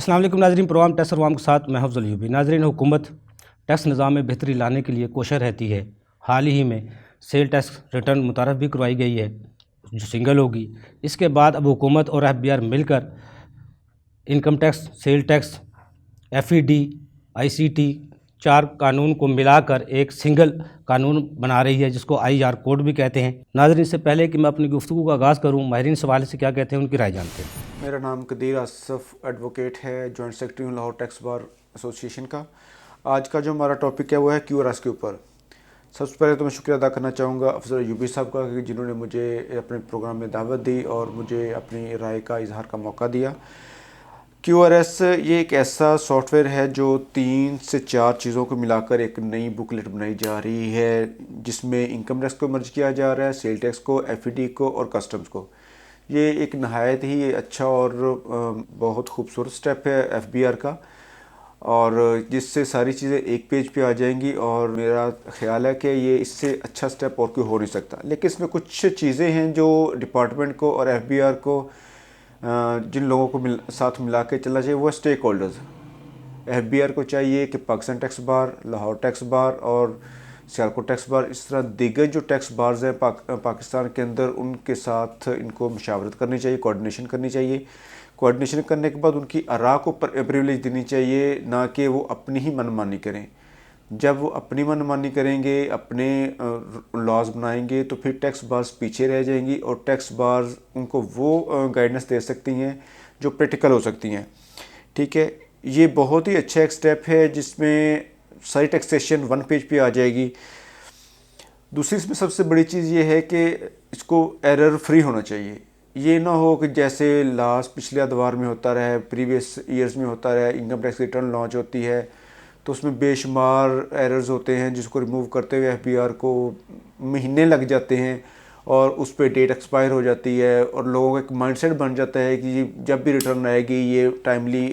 अस्सलाम वालेकुम नाज़रीन, प्रोग्राम टैक्स और वाम के साथ मैं अफजल यूबी। नाज़रीन, हुकूमत टैक्स निज़ाम में बेहतरी लाने के लिए कोशिश रहती है। हाल ही में सेल टैक्स रिटर्न मुतारफ़ भी करवाई गई है जो सिंगल होगी। इसके बाद अब हुकूमत और FBR मिलकर income tax, sale tax, FED, ICT 4 कानून को मिलाकर एक सिंगल कानून बना रही है जिसको IR कोड भी कहते हैं। नाज़रीन, इससे पहले कि मैं अपनी गुफ्तगू का आगाज़ करूँ, माहिरीन इस हवाले से क्या कहते हैं उनकी राय जानते हैं। मेरा नाम कदीर आसफ एडवोकेट है, जॉइंट सेक्रेटरी हूँ लाहौर टैक्स बार एसोसिएशन का। आज का जो हमारा टॉपिक है वो है QRS के ऊपर। सबसे पहले तो मैं शुक्रिया अदा करना चाहूँगा अफजल यूबी साहब का कि जिन्होंने मुझे अपने प्रोग्राम में दावत दी और मुझे अपनी राय का इजहार का मौका दिया। QRS ये एक ऐसा सॉफ्टवेयर है जो 3 से 4 चीज़ों को मिलाकर एक नई बुकलेट बनाई जा रही है, जिसमें इनकम टैक्स को मर्ज किया जा रहा है, सेल टैक्स को, FED को और कस्टम्स को। ये एक नहायत ही अच्छा और बहुत खूबसूरत स्टेप है FBR का, और जिससे सारी चीज़ें एक पेज पे आ जाएंगी। और मेरा ख्याल है कि ये इससे अच्छा स्टेप और कोई हो नहीं सकता। लेकिन इसमें कुछ चीज़ें हैं जो डिपार्टमेंट को और FBR को, जिन लोगों को साथ मिला के चलना चाहिए, वो स्टेक होल्डर्स। FBR को चाहिए कि Pakistan tax bar, Lahore tax bar और सियालकोट टैक्स बार, इस तरह दीगर जो टैक्स बार्स हैं पाकिस्तान के अंदर, उनके साथ इनको मशावरत करनी चाहिए, कोऑर्डिनेशन करनी चाहिए। कोऑर्डिनेशन करने के बाद उनकी आरा को प्रिविलेज देनी चाहिए, ना कि वो अपनी ही मनमानी करें। जब वो अपनी मनमानी करेंगे, अपने लॉज बनाएंगे, तो फिर टैक्स बार्स पीछे रह जाएंगी और टैक्स बार्स उनको वो गाइडेंस दे सकती हैं जो प्रैक्टिकल हो सकती हैं। ठीक है, ये बहुत ही अच्छा एक स्टेप है जिसमें सारी टैक्सेशन वन पेज पे आ जाएगी। दूसरी इसमें सबसे बड़ी चीज़ ये है कि इसको एरर फ्री होना चाहिए। ये ना हो कि जैसे लास्ट पिछले अदवार में होता रहा, प्रीवियस ईयर्स में होता रहा, इनकम टैक्स रिटर्न लॉन्च होती है तो उसमें बेशुमार एरर्स होते हैं जिसको रिमूव करते हुए FBR को महीने लग जाते हैं और उस पर डेट एक्सपायर हो जाती है, और लोगों का एक माइंडसेट बन जाता है कि जब भी रिटर्न आएगी ये टाइमली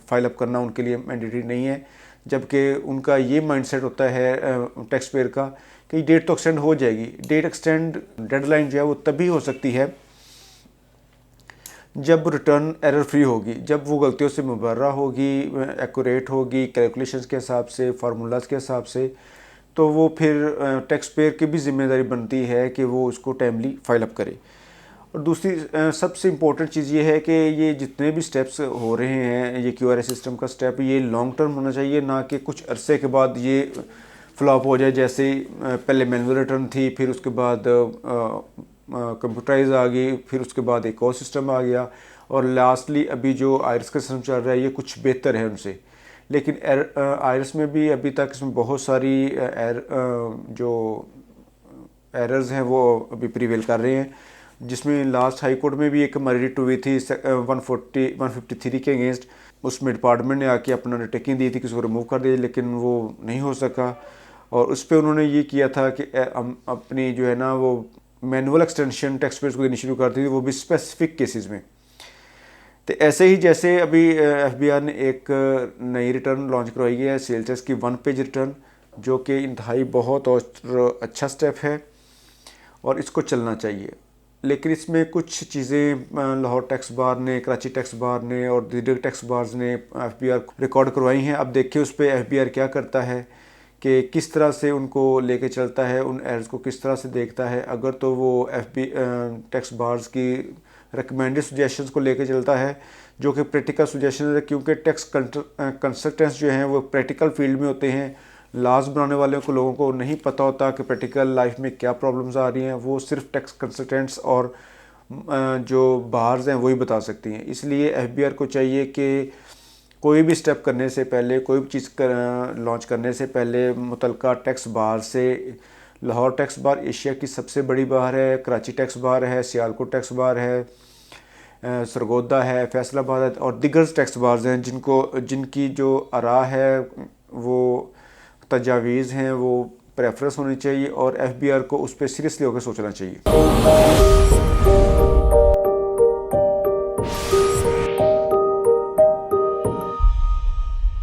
फाइल अप करना उनके लिए मैंडेटरी नहीं है। जबकि उनका ये माइंडसेट होता है टैक्स पेयर का कि डेट तो एक्सटेंड हो जाएगी। डेट एक्सटेंड, डेडलाइन जो है वो तभी हो सकती है जब रिटर्न एरर फ्री होगी, जब वो गलतियों से मुबर्रा होगी, एक्यूरेट होगी, कैलकुलेशंस के हिसाब से, फार्मूलाज के हिसाब से। तो वो फिर टैक्स पेयर की भी जिम्मेदारी बनती है कि वो उसको टाइमली फाइल अप करे। और दूसरी सबसे इम्पोर्टेंट चीज़ ये है कि ये जितने भी स्टेप्स हो रहे हैं, ये QRS सिस्टम का स्टेप, ये लॉन्ग टर्म होना चाहिए, ना कि कुछ अरसे के बाद ये फ्लॉप हो जाए। जैसे पहले मैनुअल रिटर्न थी, फिर उसके बाद कंप्यूटराइज आ गई, फिर उसके बाद एक और सिस्टम आ गया, और लास्टली अभी जो IRS का सिस्टम चल रहा है ये कुछ बेहतर है उनसे। लेकिन IRS में भी अभी तक इसमें बहुत सारी जो एरर्स हैं वो अभी प्रीवेल कर रहे हैं, जिसमें लास्ट हाई कोर्ट में भी एक हमारी रिट हुई थी 153 के अगेंस्ट। उसमें डिपार्टमेंट ने आके अपना अंडरटेकिंग दी थी कि उसको रिमूव कर दिया, लेकिन वो नहीं हो सका। और उस पर उन्होंने ये किया था कि हम अपनी जो है ना वो मैनुअल एक्सटेंशन टैक्स पेयर्स को देनी शुरू कर दी थी, वो भी स्पेसिफिक केसेस में। तो ऐसे ही जैसे अभी FBR ने एक नई रिटर्न लॉन्च करवाई है, सेल टैक्स की 1 पेज रिटर्न, जो कि इंतहाई बहुत और अच्छा स्टेप है और इसको चलना चाहिए। लेकिन इसमें कुछ चीज़ें लाहौर टैक्स बार ने, कराची टैक्स बार ने और दीगर टैक्स बार्स ने FBR रिकॉर्ड करवाई हैं। अब देखिए उस पर FBR क्या करता है कि किस तरह से उनको लेके चलता है, उन एरर्स को किस तरह से देखता है। अगर तो वो टैक्स बार्स की रिकमेंडेड सजेशंस को लेके चलता है जो कि प्रैक्टिकल सजेशन है, क्योंकि टैक्स कंसल्टेंट्स जो हैं वो प्रैक्टिकल फील्ड में होते हैं। लॉज बनाने वाले को, लोगों को नहीं पता होता कि प्रैक्टिकल लाइफ में क्या प्रॉब्लम्स आ रही हैं, वो सिर्फ टैक्स कंसल्टेंट्स और जो बार्स हैं वही बता सकती हैं। इसलिए FBR को चाहिए कि कोई भी स्टेप करने से पहले, कोई भी चीज़ लॉन्च करने से पहले मुतलका टैक्स बार से, लाहौर टैक्स बार एशिया की सबसे बड़ी बार है, कराची टैक्स बार है, सियालकोट टैक्स बार है, सरगोदा है, फैसलाबाद है और दिगर टैक्स बार्स हैं जिनकी जो आरा है, वो तजावीज़ हैं, वो प्रेफरेंस होनी चाहिए और FBR को उस पर सीरियसली होकर सोचना चाहिए।